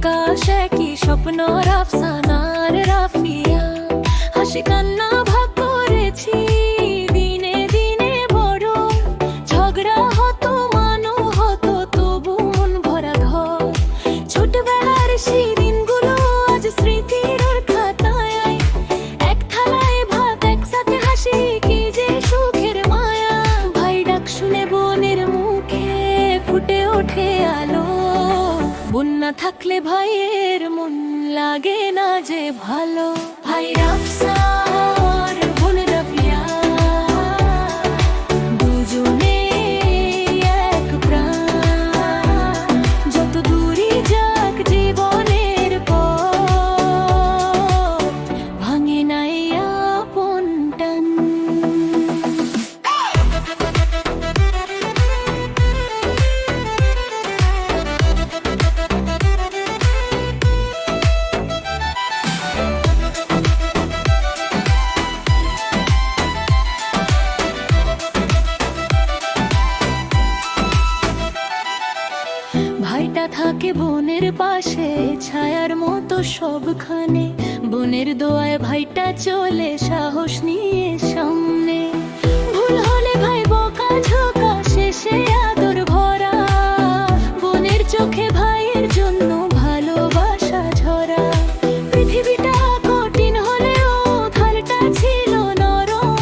আকাশ একই স্বপ্ন রাফসানার রাফিয়া হাসি কান্না ভাগ করেছি দিনে দিনে বড় ঝগড়া হতো মানো হতো তবু মন ভরা ঘর ছোটবেলার সেই দিনগুলো আজ স্মৃতির খাতায় এক থালায় ভাত একসাথে হাসি কি যে সুখের মায়া ভাই ডাক শুনে বোনের মুখে ফুটে ওঠে আলো বোন না থাকলে ভাইয়ের মন লাগে না যে ভালো ভাই রাফসান বোন রাফিয়া দুজনে এক প্রাণ যত দূরই যাক জীবনের পথ ভাঙে নাই আপন টান ভাইটা থাকে বোনের পাশে ছায়ার মতো সবখানে বোনের দোয়ায় ভাইটা চলে সাহস নিয়ে সামনে ভুল হলে ভাই বকা ঝোকা শেষে আদর ভরা বোনের চোখে ভাইয়ের জন্য ভালোবাসা ঝরা পৃথিবীটা কঠিন হলেও ধারটা ছিল নরম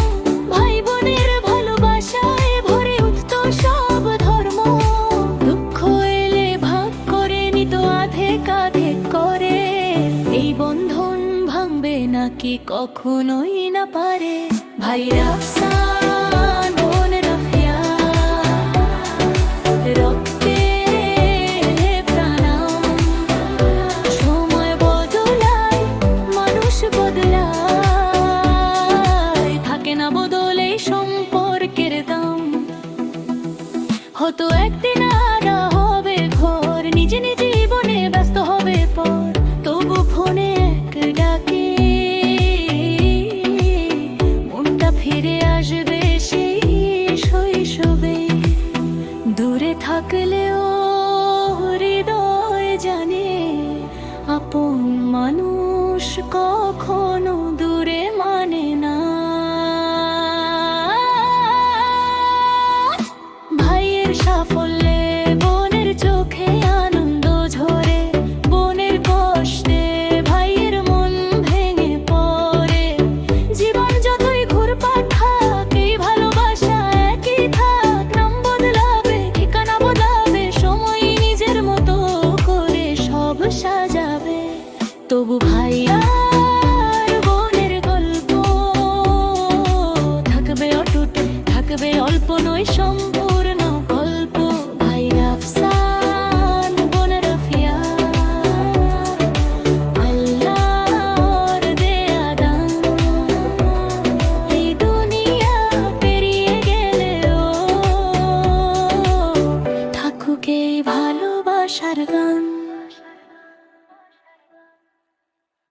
ভাই বোনের ভালোবাসায় ভরে উঠত সব ধর্ম দুঃখ এলে ভাগ করে নিত আধে কাঁধে করে এই বন্ধন ভাঙবে নাকি কখনোই না পারে ভাই রাফসান বোন রাফিয়া